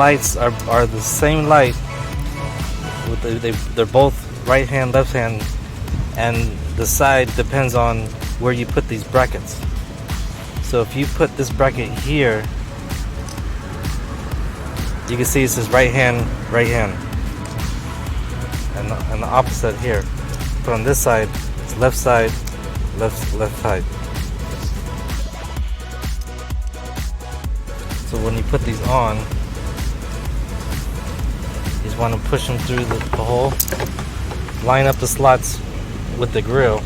lights are the same light. They're both right hand, left hand, and the side depends on where you put these brackets. So if you put this bracket here, you can see it says right hand, and the opposite here. But on this side, it's left side, left side. So when you put these on, you just want to push them through the hole, line up the slots with the grill,